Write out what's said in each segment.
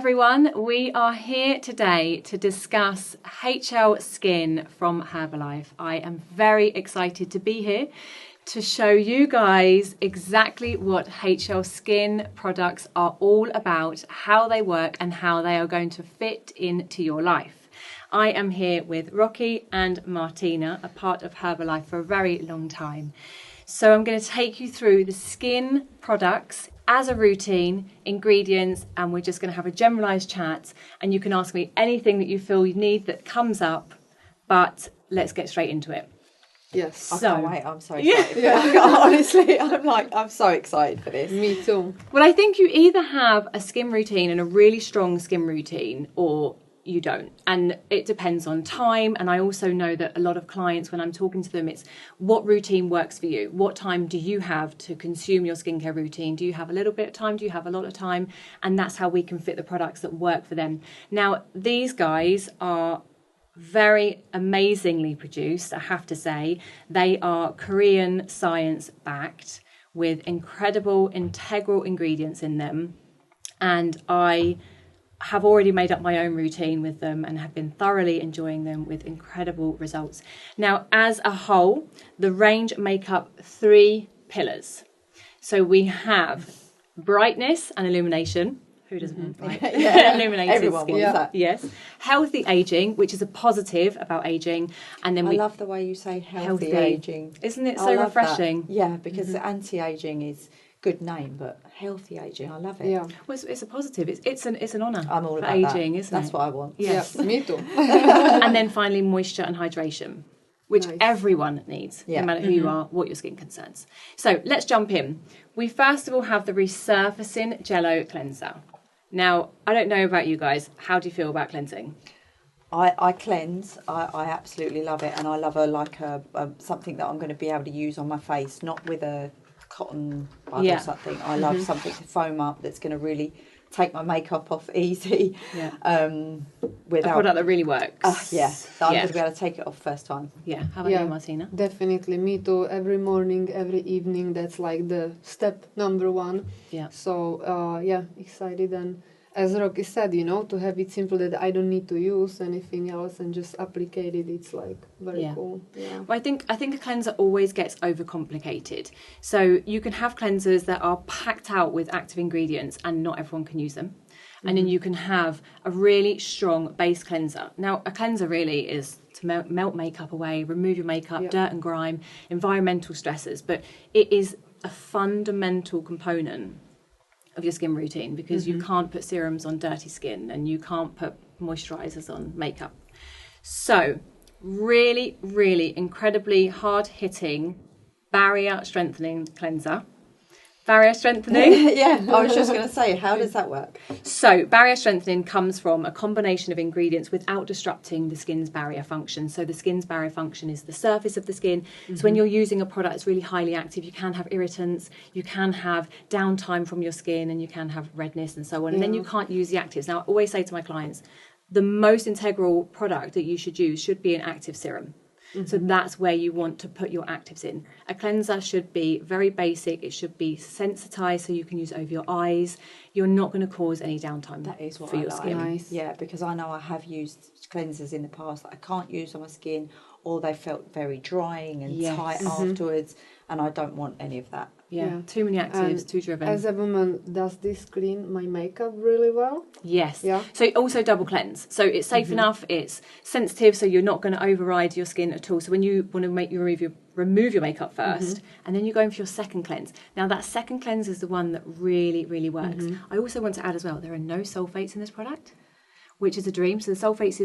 everyone, we are here today to discuss HL Skin from Herbalife. I am very excited to be here to show you guys exactly what HL Skin products are all about, how they work and how they are going to fit into your life. I am here with Rocky and Martina, a part of Herbalife for a very long time. So I'm going to take you through the skin products as a routine, ingredients, and we're just going to have a generalised chat, and you can ask me anything that you feel you need that comes up, but let's get straight into it. Yes. I can't wait. I'm so excited. Yeah. Honestly, I'm so excited for this. Me too. Well, I think you either have a skin routine and a really strong skin routine, or you don't. And it depends on time. And I also know that a lot of clients, when I'm talking to them, it's what routine works for you? What time do you have to consume your skincare routine? Do you have a little bit of time? Do you have a lot of time? And that's how we can fit the products that work for them. Now, these guys are very amazingly produced, I have to say. They are Korean science backed with incredible integral ingredients in them. And I have already made up my own routine with them and have been thoroughly enjoying them with incredible results. Now, as a whole, the range make up 3 pillars. So we have brightness and illumination. Who doesn't want bright? Illuminated Everyone skin. wants that. Yes. Healthy aging, which is a positive about aging. And then I love the way you say healthy aging. Isn't it I so love refreshing? that. Yeah, because anti-aging is good name, but healthy aging, I love it. Yeah. Well, it's a positive. It's an honour I'm all for about aging, that. isn't That's it? what I want. Yes. Yeah, me too. And then finally, moisture and hydration, which Nice. everyone needs, no matter who you are, what your skin concerns. So let's jump in. We first of all have the Resurfacing Jello Cleanser. Now, I don't know about you guys. How do you feel about cleansing? I cleanse. I absolutely love it, and I love something that I'm going to be able to use on my face, not with a cotton bud or something. I love something to foam up that's going to really take my makeup off easy. Yeah. Without A product that really works. I'm going to be able to take it off first time. Yeah. How about you, Martina? Definitely. Me too. Every morning, every evening, that's like the step number 1. Yeah. So, excited. And as Rocky said, to have it simple that I don't need to use anything else and just applicate it, it's like very cool. Yeah. Well, I think a cleanser always gets overcomplicated. So you can have cleansers that are packed out with active ingredients and not everyone can use them. And then you can have a really strong base cleanser. Now, a cleanser really is to melt makeup away, remove your makeup, dirt and grime, environmental stresses. But it is a fundamental component of your skin routine, because you can't put serums on dirty skin and you can't put moisturizers on makeup. So really, really incredibly hard-hitting barrier strengthening cleanser. Barrier strengthening? Yeah, I was just going to say, how does that work? So barrier strengthening comes from a combination of ingredients without disrupting the skin's barrier function. So the skin's barrier function is the surface of the skin. So when you're using a product that's really highly active, you can have irritants, you can have downtime from your skin, and you can have redness and so on. And then you can't use the actives. Now, I always say to my clients, the most integral product that you should use should be an active serum. So that's where you want to put your actives in. A cleanser should be very basic. It should be sensitized so you can use it over your eyes. You're not going to cause any downtime That is what for I your like. skin. Nice. Yeah, because I know I have used cleansers in the past that I can't use on my skin, or they felt very drying and tight afterwards, and I don't want any of that. Yeah, too many actives, And too driven. As a woman, does this clean my makeup really well? Yes. Yeah. So also double cleanse. So it's safe enough. It's sensitive, so you're not going to override your skin at all. So when you want to remove your makeup first, and then you go in for your second cleanse. Now that second cleanse is the one that really, really works. I also want to add as well, there are no sulfates in this product, which is a dream. So the sulfates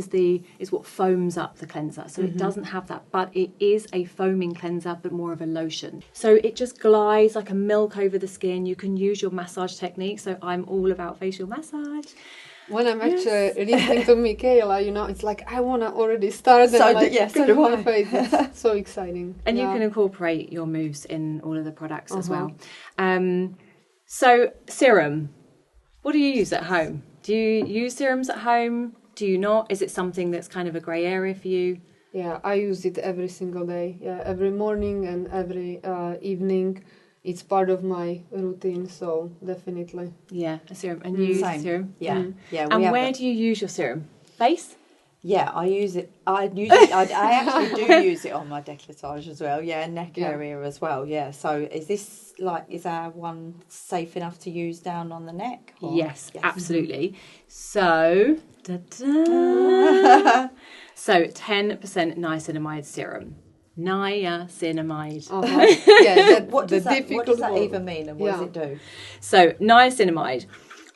is what foams up the cleanser. So it doesn't have that, but it is a foaming cleanser, but more of a lotion. So it just glides like a milk over the skin. You can use your massage technique. So I'm all about facial massage. When I'm actually listening to Michaela, it's like I want to already start and so do my I. face. It's so exciting. And you can incorporate your moves in all of the products as well. So serum, what do you use at home? Do you use serums at home? Do you not? Is it something that's kind of a grey area for you? Yeah, I use it every single day. Yeah, every morning and every evening. it's part of my routine, so definitely. Yeah, a serum. And you use a Same. serum? Yeah, yeah. And where do you use your serum? Face? Yeah, I use it. I actually do use it on my décolletage as well. Yeah, neck area as well. Yeah. So is our one safe enough to use down on the neck? Or? Yes, absolutely. So, so 10% niacinamide serum. Niacinamide. Yeah, What does that even mean, and what does it do? So niacinamide.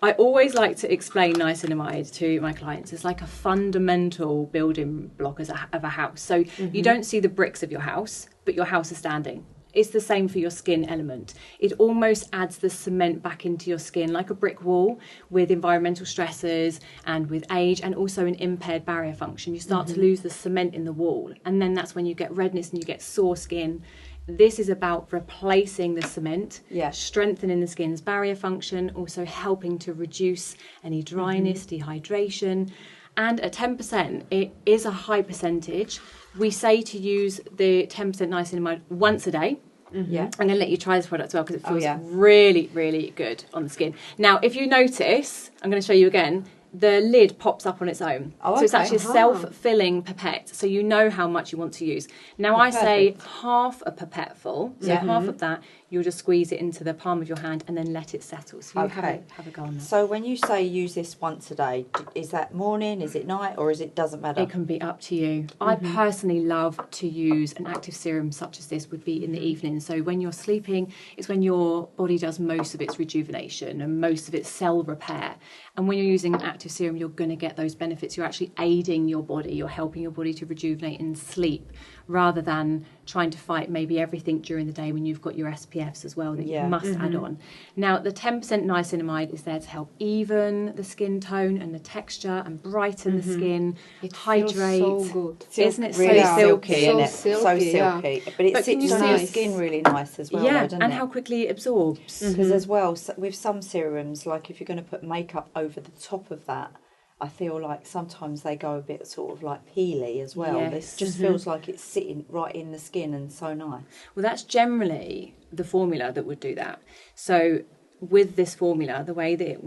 I always like to explain niacinamide to my clients. It's like a fundamental building block of a house. So you don't see the bricks of your house, but your house is standing. It's the same for your skin element. It almost adds the cement back into your skin like a brick wall with environmental stresses and with age and also an impaired barrier function. You start to lose the cement in the wall, and then that's when you get redness and you get sore skin. This is about replacing the cement, strengthening the skin's barrier function, also helping to reduce any dryness, dehydration. And at 10%, it is a high percentage. We say to use the 10% niacinamide once a day. Yeah. I'm going to let you try this product as well because it feels really, really good on the skin. Now, if you notice, I'm going to show you again, the lid pops up on its own. Oh, so it's actually a self-filling pipette, so you know how much you want to use. Now, I say half a pipette full, so half of that, you'll just squeeze it into the palm of your hand and then let it settle. So you have a go on that. So when you say use this once a day, is that morning, is it night, or doesn't matter? It can be up to you. I personally love to use an active serum such as this would be in the evening. So when you're sleeping, it's when your body does most of its rejuvenation and most of its cell repair. And when you're using an active serum, you're going to get those benefits. You're actually aiding your body. You're helping your body to rejuvenate in sleep rather than trying to fight maybe everything during the day when you've got your SPFs as well that you must add on. Now, the 10% niacinamide is there to help even the skin tone and the texture and brighten the skin. It hydrates. Feels so good. Isn't it really so silky? Isn't it? Silky, so silky. But it sits on your skin really nice as well. Yeah, doesn't and it? how quickly it absorbs. Because as well, with some serums, like if you're going to put makeup over the top of that, I feel like sometimes they go a bit sort of like peely as well. Yes. It just feels like it's sitting right in the skin and so nice. Well, that's generally the formula that would do that. So with this formula, the way that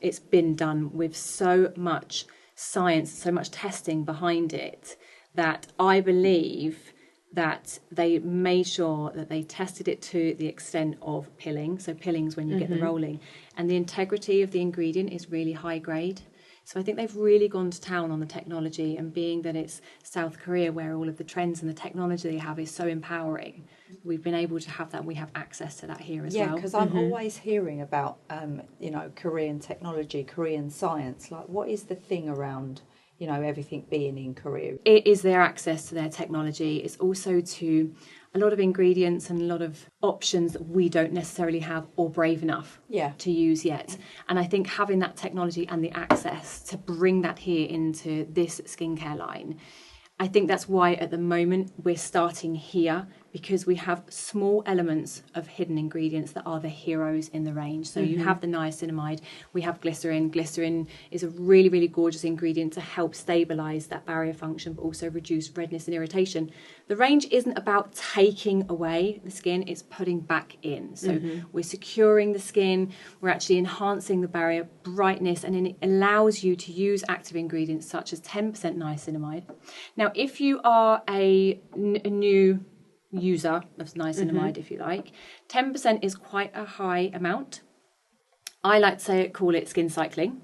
it's been done with so much science, so much testing behind it, that I believe that they made sure that they tested it to the extent of pilling. So pilling's when you get the rolling. And the integrity of the ingredient is really high grade. So I think they've really gone to town on the technology, and being that it's South Korea where all of the trends and the technology they have is so empowering, we've been able to have that. We have access to that here as well. Yeah, because I'm always hearing about, Korean technology, Korean science. Like, what is the thing around, everything being in Korea? It is their access to their technology. It's also to a lot of ingredients and a lot of options that we don't necessarily have or brave enough to use yet. And I think having that technology and the access to bring that here into this skincare line, I think that's why at the moment we're starting here, because we have small elements of hidden ingredients that are the heroes in the range. So you have the niacinamide, we have glycerin. Glycerin is a really, really gorgeous ingredient to help stabilise that barrier function, but also reduce redness and irritation. The range isn't about taking away the skin, it's putting back in. So we're securing the skin, we're actually enhancing the barrier brightness, and then it allows you to use active ingredients such as 10% niacinamide. Now, if you are a new user of niacinamide, if you like, 10% is quite a high amount. I like to call it skin cycling.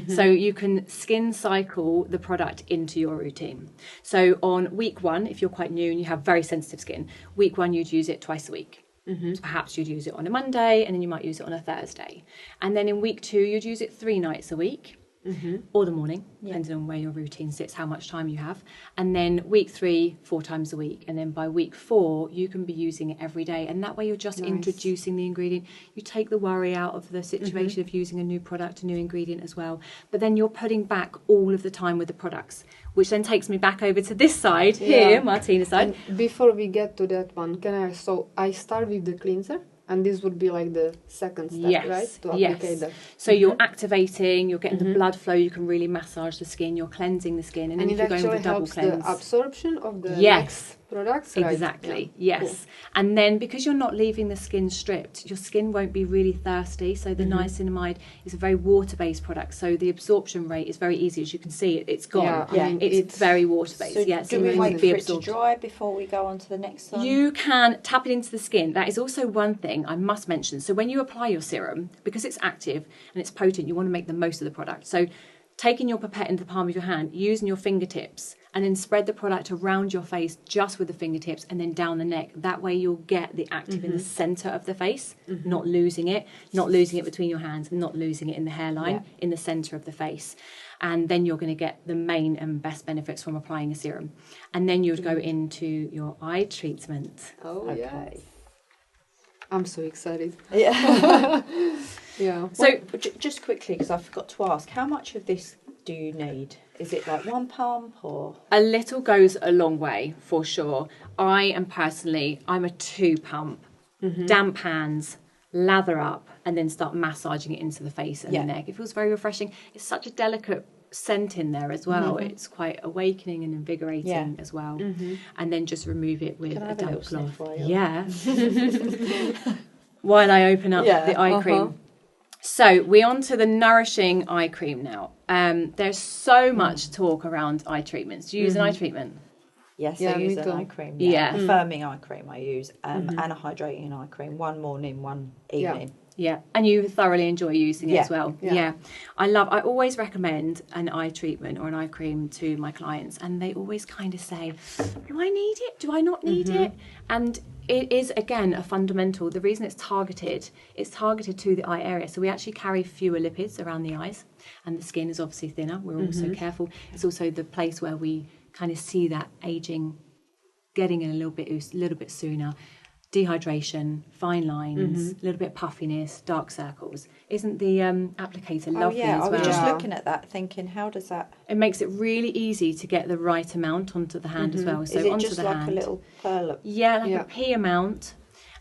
So you can skin cycle the product into your routine. So on week 1, if you're quite new and you have very sensitive skin, week 1 you'd use it twice a week. Perhaps you'd use it on a Monday and then you might use it on a Thursday. And then in week 2 you'd use it 3 nights a week. Or the morning, depending on where your routine sits, how much time you have. And then week 3, 4 times a week. And then by week 4, you can be using it every day. And that way you're just introducing the ingredient. You take the worry out of the situation of using a new product, a new ingredient as well. But then you're putting back all of the time with the products, which then takes me back over to this side here, Martina's side. And before we get to that one, I start with the cleanser? And this would be like the second step, right? To apply that. So you're activating, you're getting the blood flow, you can really massage the skin, you're cleansing the skin, and then if you're going with a double cleanse. The absorption of the Yes. products, right? Exactly, Yeah. yes. And then because you're not leaving the skin stripped, your skin won't be really thirsty. So the niacinamide is a very water-based product. So the absorption rate is very easy. As you can see, it's gone. Yeah, I mean, it's very water-based. So Yeah, do we it wait won't for be it to absorbed. dry before we go on to the next one? You can tap it into the skin. That is also one thing I must mention. So when you apply your serum, because it's active and it's potent, you want to make the most of the product. So taking your pipette into the palm of your hand, using your fingertips, and then spread the product around your face just with the fingertips and then down the neck. That way you'll get the active in the centre of the face, not losing it between your hands, and not losing it in the hairline, in the centre of the face. And then you're going to get the main and best benefits from applying a serum. And then you would go into your eye treatment. Oh, Okay. yeah. I'm so excited. Yeah. Yeah. So Just quickly, because I forgot to ask, how much of this do you need? Is it like 1 pump or? a little goes a long way for sure. I'm a 2 pump, damp hands, lather up, and then start massaging it into the face and the neck. It feels very refreshing. It's such a delicate scent in there as well. It's quite awakening and invigorating as well. And then just remove it with Can I a have a damp little sniff cloth. while you're- Yeah. While I open up the eye cream. So we're on to the nourishing eye cream now. There's so much talk around eye treatments. Do you use an eye treatment? Yes, Yeah, I me use an too. eye cream. Yeah. A firming eye cream I use, and a hydrating eye cream. One morning, one evening. Yeah, and you thoroughly enjoy using it as well. Yeah. Yeah. I always recommend an eye treatment or an eye cream to my clients, and they always kind of say, do I need it? Do I not need it? And it is, again, a fundamental. The reason it's targeted to the eye area. So we actually carry fewer lipids around the eyes, and the skin is obviously thinner. We're also careful. It's also the place where we kind of see that aging getting in a little bit sooner. Dehydration, fine lines, a little bit of puffiness, dark circles. Isn't the applicator lovely as I well? was just looking at that, thinking, how does that? It makes it really easy to get the right amount onto the hand as well. So Is it onto just the like hand. a little pearl? Yeah, like a pea amount.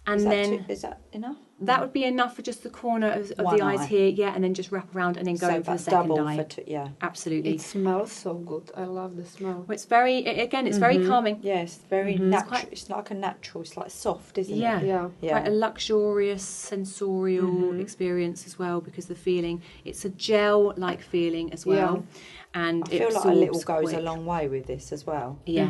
And Is that enough? that would be enough for just the corner of One the eyes eye. here, yeah, and then just wrap around and then go in for the that's second double eye. yeah. Absolutely. It smells so good. I love the smell. Well, it's very, again, it's very calming. Yes, very natural. It's like a natural. It's like soft, isn't Yeah. it? Yeah. Quite a luxurious sensorial experience as well, because the feeling, it's a gel-like feeling as well. And I feel it like a little absorbs goes a quick. long way with this as well. Yeah.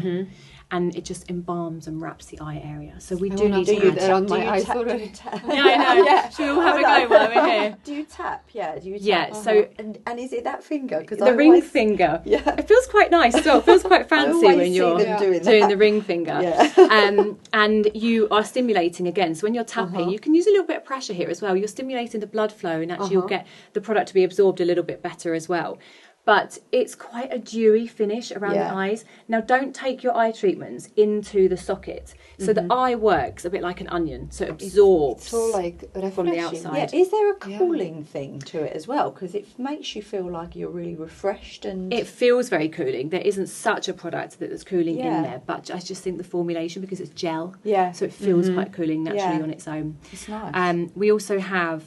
And it just embalms and wraps the eye area. So we I do wanna need do to that add... on my eyes do already. you tap? Yeah, I know. Should we all have a go while we're here? Do you tap? Yeah, do you tap? Yeah, so- And is it that finger? Because The ring finger. Yeah. It feels quite nice as well. It feels quite fancy always when see you're them doing doing that. the ring finger. Yeah. And you are stimulating again. So when you're tapping, you can use a little bit of pressure here as well. You're stimulating the blood flow, and actually you'll get the product to be absorbed a little bit better as well. But it's quite a dewy finish around the eyes. Now, don't take your eye treatments into the socket. So the eye works a bit like an onion. So it absorbs It's all like refreshing. from the outside. Yeah, is there a cooling thing to it as well? Because it makes you feel like you're really refreshed and... It feels very cooling. There isn't such a product that's cooling in Yeah. there, but I just think the formulation, because it's gel, Yeah. so it feels quite cooling naturally Yeah. on its own. It's nice. We also have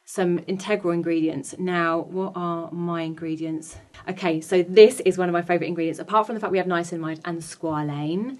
some integral ingredients. Now, what are my ingredients? Okay, so this is one of my favourite ingredients. Apart from the fact we have niacinamide and squalane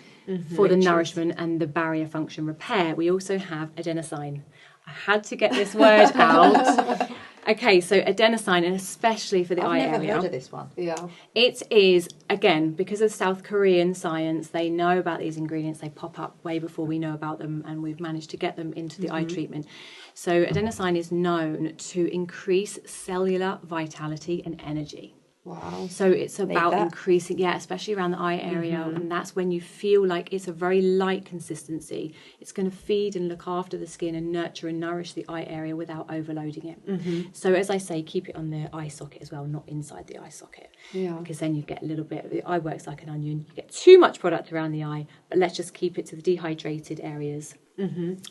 for the nourishment and the barrier function repair, we also have adenosine. I had to get this word out. Okay, so adenosine, and especially for the eye I've never area. heard of this one. Yeah. It is, again, because of South Korean science, they know about these ingredients. They pop up way before we know about them, and we've managed to get them into the eye treatment. So adenosine is known to increase cellular vitality and energy. Wow. So it's about that. increasing, especially around the eye area. And that's when you feel like it's a very light consistency. It's going to feed and look after the skin and nurture and nourish the eye area without overloading it. So as I say, keep it on the eye socket as well, not inside the eye socket. Yeah. Because then you get a little bit, the eye works like an onion. You get too much product around the eye, but let's just keep it to the dehydrated areas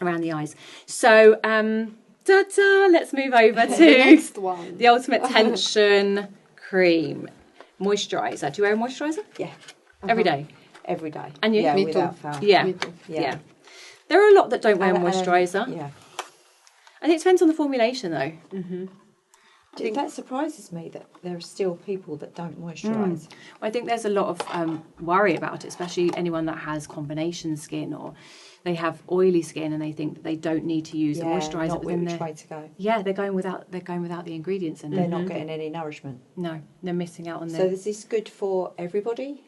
around the eyes. So, let's move over to Next one. the Ultimate Tension Cream Moisturiser. Do you wear a moisturiser? Yeah. Every day? Every day. And you? Yeah, Me too. without fail. Yeah. Me too. Yeah. There are a lot that don't wear And, moisturiser. yeah. I think it depends on the formulation though. That surprises me that there are still people that don't moisturise. I think there's a lot of worry about it, especially anyone that has combination skin or they have oily skin and they think that they don't need to use a moisturiser. Not which way to go. Yeah, they're going without the ingredients in it. They're not getting any nourishment. No, they're missing out on So is this good for everybody?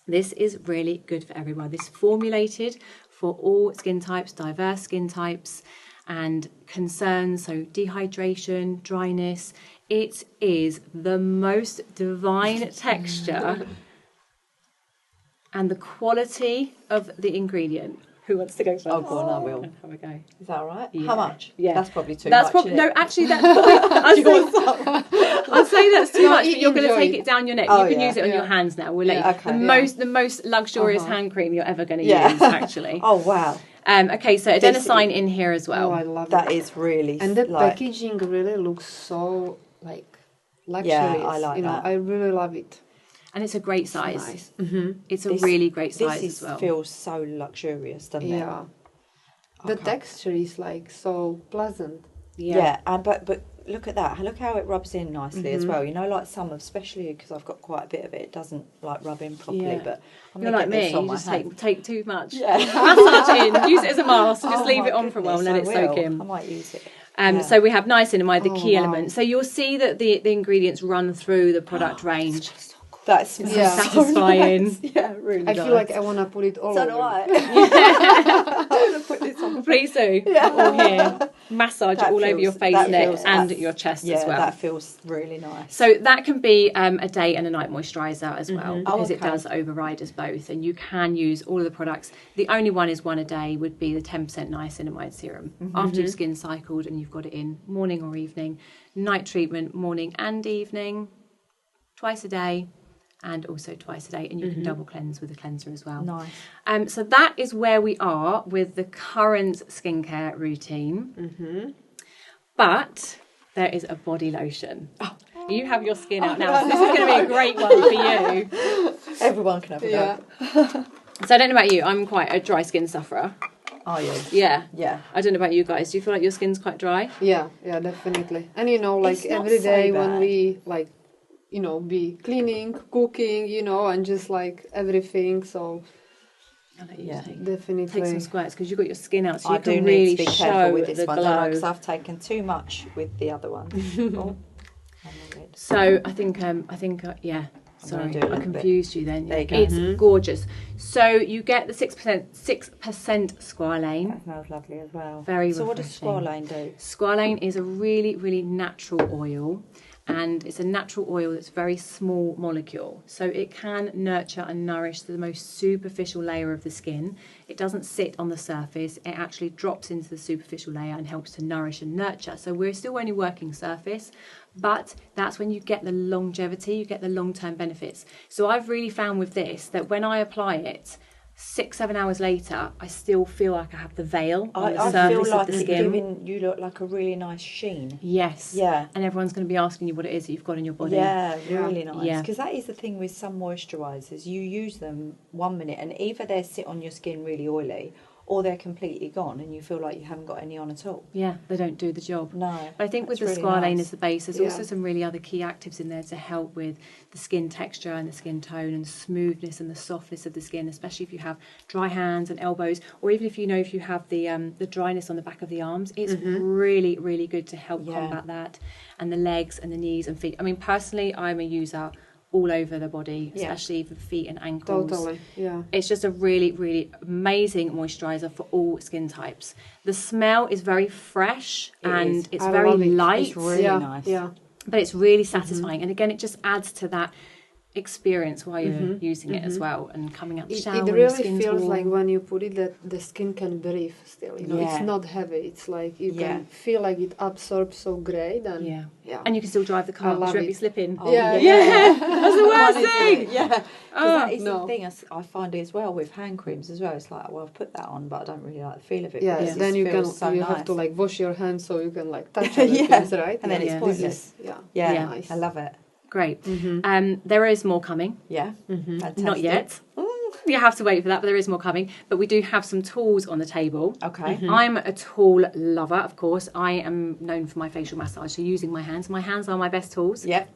This is really good for everyone. This is formulated for all skin types, diverse skin types and concerns, so dehydration, dryness. It is the most divine texture and the quality of the ingredient. Who wants to go first? Oh, go on, I will. Have a go. Is that all right? Yeah. How much? Yeah. That's probably too much. No, actually, that's I'd say that's too much, but you're going to take it down your neck. Oh, you can yeah. use it on your hands now. We'll let you. Okay. The most luxurious hand cream you're ever going to use, actually. Oh, wow. Okay, so adenosine in here as well. Oh, I love That it. is really... And the packaging really looks so, like, luxurious. I like that. I really love it. And it's a great size. Nice. It's a really great size This as well. feels so luxurious, doesn't it? Yeah. The texture is, like, so pleasant. Yeah, and but look at that. Look how it rubs in nicely as well. You know, like some, especially because I've got quite a bit of it, it doesn't like rub in properly. Yeah. But I'm You're gonna like get this me, on you my just hand. take too much. Yeah. Massage in, use it as a mask, just Oh leave my it on for a while and let it goodness, soak I will. in. I might use it. So we have niacinamide, the key wow. element. So you'll see that the ingredients run through the product range. That smells Yeah. so Satisfying. nice. Yeah, really I nice. feel like I want to put it all So over. do I. I want to put this on. Please do. All here. Massage it That all over feels- your face, that neck, feels- and that's- your chest Yeah, as well. that feels really nice. So that can be a day and a night moisturiser as well, because it okay. does override as both. And you can use all of the products. The only one is one a day would be the 10% niacinamide serum. After your skin's cycled and you've got it in morning or evening. Night treatment, morning and evening, twice a day. And also twice a day, and you can double cleanse with a cleanser as well. Nice. So that is where we are with the current skincare routine. But there is a body lotion. You have your skin out now, so this is going to be a great one for you. Everyone can have a Yeah. go. So I don't know about you, I'm quite a dry skin sufferer. Are you? Yeah. Yeah. I don't know about you guys. Do you feel like your skin's quite dry? Yeah, definitely. And like It's not every so day when bad. we like, be cleaning, cooking, and just like everything. So I'll let you Yeah. definitely. take some squirts because you've got your skin out, so you I do can need really to be show careful with this the one, glow. because I've taken too much with the other one. Oh, I'm a bit- So I think yeah. I'm Sorry, gonna do a I little confused you then. There you go. It's gorgeous. So you get the 6% squalane. That smells lovely as well. Very So what does refreshing. squalane do? Squalane is a really, really natural oil, and it's a natural oil that's very small molecule. So it can nurture and nourish the most superficial layer of the skin. It doesn't sit on the surface. It actually drops into the superficial layer and helps to nourish and nurture. So we're still only working surface, but that's when you get the longevity, you get the long-term benefits. So I've really found with this that when I apply it, 6-7 hours later, I still feel like I have the veil on the I surface feel like of the it's skin. giving you look like a really nice sheen. Yes. Yeah. And everyone's going to be asking you what it is that you've got in your body. Yeah, Yeah. really nice. Yeah. Because that is the thing with some moisturisers. You use them 1 minute and either they sit on your skin really oily or they're completely gone and you feel like you haven't got any on at all. Yeah, they don't do the job. No. But I think with the that's really squalane nice. as the base, there's Yeah. also some really other key actives in there to help with the skin texture and the skin tone and the smoothness and the softness of the skin, especially if you have dry hands and elbows, or even if you have the dryness on the back of the arms. It's really, really good to help Yeah. combat that. And the legs and the knees and feet. I mean, personally, I'm a user all over the body, Yeah. especially for feet and ankles. Totally. Yeah. It's just a really, really amazing moisturiser for all skin types. The smell is very fresh It and is. it's I very love it. light, It's really yeah. nice. Yeah. but it's really satisfying. And again, it just adds to that experience while you're using it as well and coming out the It shower. and the really skin's feels warm. like when you put it that the skin can breathe still. Yeah. It's not heavy. It's like you Yeah. can feel like it absorbs so great. And Yeah. yeah. And you can still drive the car I because love you won't be it. slipping. Oh, Yeah. That's the worst thing. Yeah. 'Cause that is no. the thing I find as well with hand creams as well. It's like, well, I've put that on, but I don't really like the feel of it. Yeah, because then it you can feels so you nice. have to like wash your hands so you can like touch other Yeah. things, right? And then it's Yeah. This pointless. is- yeah. Yeah, Yeah. Nice. I love it. Great. There is more coming. Yeah, fantastic. Not yet. you have to wait for that, but there is more coming. But we do have some tools on the table. Okay. I'm a tool lover, of course. I am known for my facial massage, so using my hands. My hands are my best tools. Yep.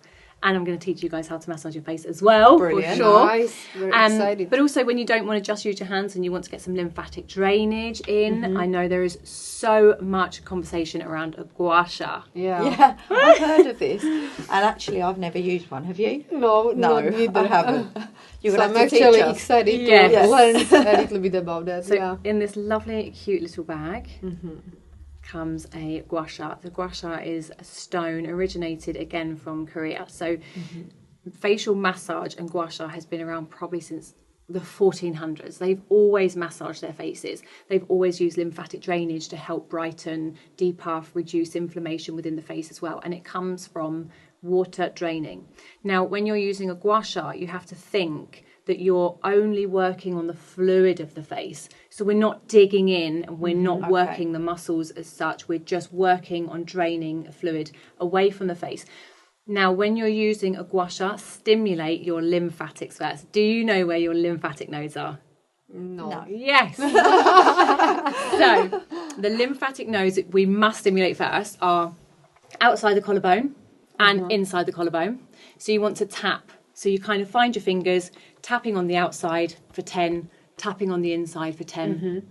And I'm going to teach you guys how to massage your face as well, Brilliant. for sure. Nice. Very excited. But also when you don't want to just use your hands and you want to get some lymphatic drainage in, I know there is so much conversation around a gua sha. Yeah. I've heard of this, and actually I've never used one. Have you? No, No, neither. I haven't. You're So going I'm to have to actually teach us. excited Yes. to learn a little bit about that. So yeah. in this lovely, cute little bag comes a gua sha. The gua sha is a stone originated again from Korea. So facial massage and gua sha has been around probably since the 1400s. They've always massaged their faces. They've always used lymphatic drainage to help brighten, depuff, reduce inflammation within the face as well. And it comes from water draining. Now, when you're using a gua sha, you have to think that you're only working on the fluid of the face. So we're not digging in and we're not working the muscles as such. We're just working on draining fluid away from the face. Now, when you're using a gua sha, stimulate your lymphatics first. Do you know where your lymphatic nodes are? No. Yes. So, the lymphatic nodes that we must stimulate first are outside the collarbone and inside the collarbone. So you want to tap. So you kind of find your fingers tapping on the outside for 10, tapping on the inside for 10.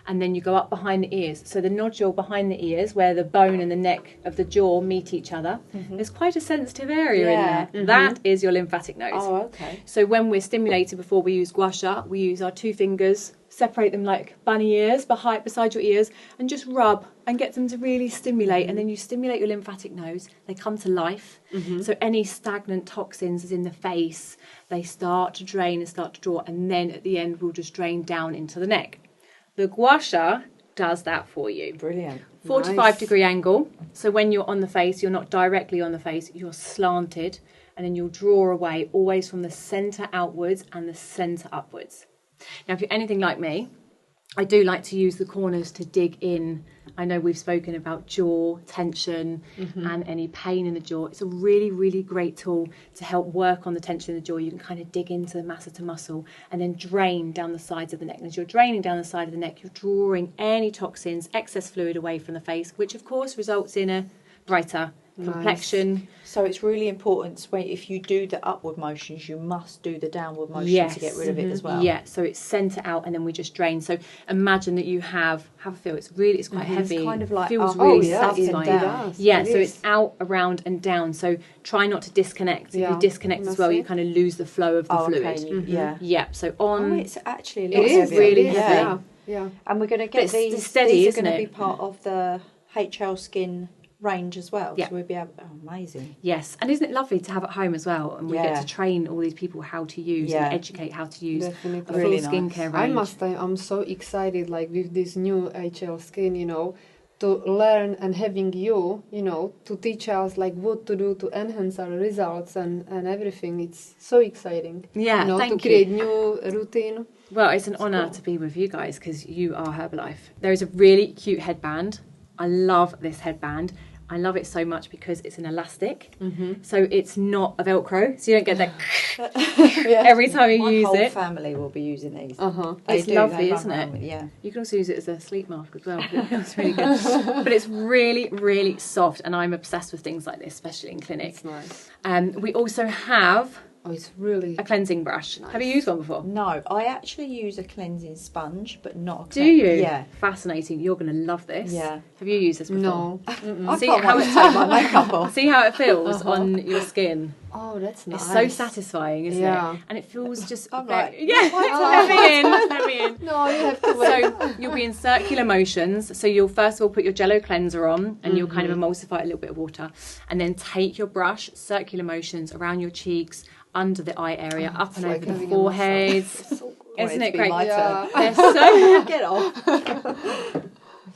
And then you go up behind the ears. So the nodule behind the ears, where the bone and the neck of the jaw meet each other, there's quite a sensitive area in there. That is your lymphatic node. Oh, okay. So when we're stimulated before we use gua sha, we use our two fingers, separate them like bunny ears beside your ears, and just rub and get them to really stimulate. And then you stimulate your lymphatic nodes, they come to life. So any stagnant toxins in the face, they start to drain and start to draw, and then at the end we'll just drain down into the neck. The gua sha does that for you. Brilliant. 45-degree angle. So when you're on the face, you're not directly on the face, you're slanted, and then you'll draw away always from the centre outwards and the centre upwards. Now, if you're anything like me, I do like to use the corners to dig in. I know we've spoken about jaw tension and any pain in the jaw. It's a really, really great tool to help work on the tension in the jaw. You can kind of dig into the masseter muscle and then drain down the sides of the neck. And as you're draining down the side of the neck, you're drawing any toxins, excess fluid away from the face, which of course results in a brighter complexion. So it's really important if you do the upward motions, you must do the downward motions to get rid of it as well. Yeah, so it's centre out and then we just drain. So imagine that you have a feel. It's quite heavy. It's kind of like feels up, really up and satisfying. down. Yeah, so it's out, around and down. So try not to disconnect. If you disconnect as well, you kind of lose the flow of the fluid. Okay. Yeah. Yeah, so on... Oh, it's actually a It little is heavier. really yeah. heavy. Yeah. And we're going to get It's these. steady, these are isn't going to it? be part of the HL Skin range as well. Yeah. So we'll be able. Oh, amazing. Yes, and isn't it lovely to have at home as well? And we get to train all these people how to use and educate how to use Definitely. a full Really nice. skincare range. I must say, I'm so excited, like with this new HL Skin, to learn and having you, to teach us like what to do to enhance our results and everything. It's so exciting. Yeah, thank to you. create new routine. Well, it's an honour to be with you guys because you are Herbalife. There is a really cute headband. I love this headband. I love it so much because it's an elastic. So it's not a Velcro. So you don't get that every time you My use whole it. family will be using these. It's lovely, run isn't around it? with- yeah. You can also use it as a sleep mask as well. It feels really good. But it's really, really soft. And I'm obsessed with things like this, especially in clinic. It's nice. We also have Oh, it's really... a cleansing brush. Have you used one before? No, I actually use a cleansing sponge, but not a Do you? Yeah. Fascinating. You're going to love this. Yeah. Have you used this before? No. I See can't how wait it- to take my makeup off. See how it feels on your skin. Oh, that's nice. It's so satisfying, isn't Yeah. it? And it feels just I'm very, like, yeah. Let me in. No, you have to wait. So you'll be in circular motions. So you'll first of all put your Jello cleanser on, and you'll kind of emulsify it a little bit of water, and then take your brush, circular motions around your cheeks, under the eye area, up and like over the having a forehead. So Isn't Want it to be great? my Yeah. turn. They're so Get off.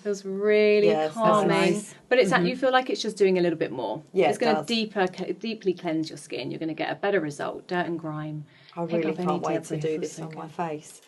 feels really Yes, that's calming, nice. but it's you feel like it's just doing a little bit more. Yeah, it's it going does. to deeply cleanse your skin. You're going to get a better result. Dirt and grime. I Pick really up any can't wait to debris. do Feels this so on good. my face.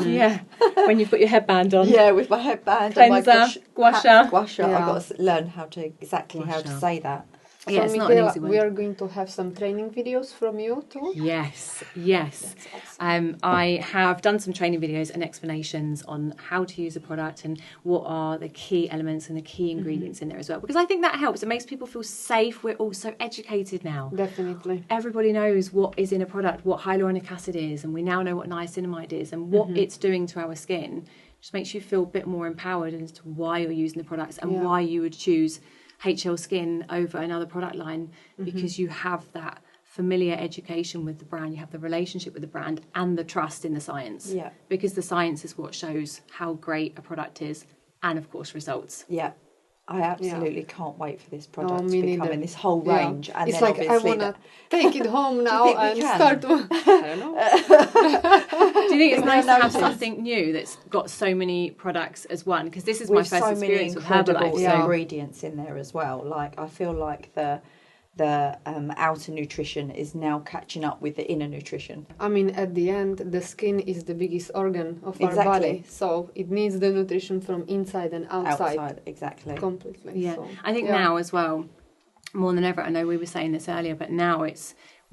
Yeah, when you've got your headband on. Yeah, with my headband and my Cleanser, gua sha. Gua sha. Yeah. I've got to learn how to Gua how to sha. say that. Yeah, So, it's not an Michaela, easy one. we are going to have some training videos from you too. Yes. That's awesome. I have done some training videos and explanations on how to use a product and what are the key elements and the key ingredients in there as well, because I think that helps. It makes people feel safe. We're all so educated now. Definitely. Everybody knows what is in a product, what hyaluronic acid is, and we now know what niacinamide is and what it's doing to our skin. Just makes you feel a bit more empowered as to why you're using the products and why you would choose HL Skin over another product line, because you have that familiar education with the brand, you have the relationship with the brand and the trust in the science. Yeah. Because the science is what shows how great a product is, and of course results. Yeah. I absolutely can't wait for this product to me become neither. in this whole range. And it's then like I obviously want to take it home now think we and can? start to... I don't know. Do you think it's nice to have noticed. something new that's got so many products as one? Because this is my with first so many experience with incredible Herbalife. So ingredients in there as well. Like I feel like the outer nutrition is now catching up with the inner nutrition. I mean, at the end, the skin is the biggest organ of our Exactly. body, so it needs the nutrition from inside and outside. Exactly. Completely. yeah, So, I think yeah. now as well, more than ever, I know we were saying this earlier, but now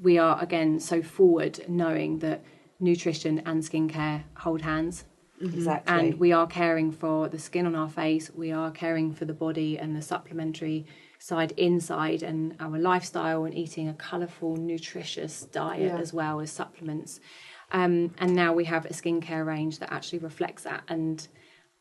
we are again so forward knowing that nutrition and skincare hold hands. Exactly. And we are caring for the skin on our face, we are caring for the body and the supplementary side inside, and our lifestyle and eating a colourful, nutritious diet as well as supplements. And now we have a skincare range that actually reflects that. And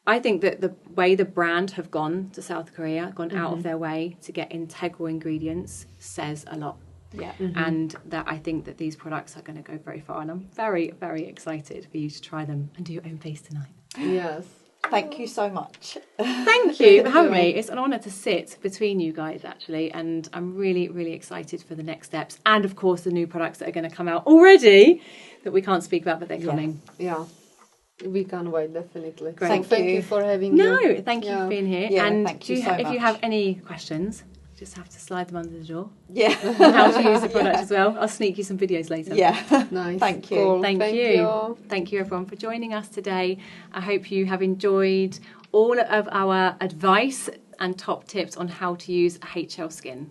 I think that the way the brand have gone to South Korea, gone out of their way to get integral ingredients, says a lot. Yeah. And that I think that these products are going to go very far, and I'm very, very excited for you to try them and do your own face tonight. Yes. Thank you so much. Thank you for having me. It's an honour to sit between you guys, actually, and I'm really, really excited for the next steps, and of course the new products that are going to come out already that we can't speak about, but they're coming. Yeah. We can't wait, definitely. Great. So thank you for having No, you. thank you for being here. Yeah, and thank you so if you much. have any questions, just have to slide them under the door. Yeah. How to use the product as well. I'll sneak you some videos later. Yeah. Nice. Thank you. Cool. Thank you. Thank you, everyone, for joining us today. I hope you have enjoyed all of our advice and top tips on how to use HL Skin.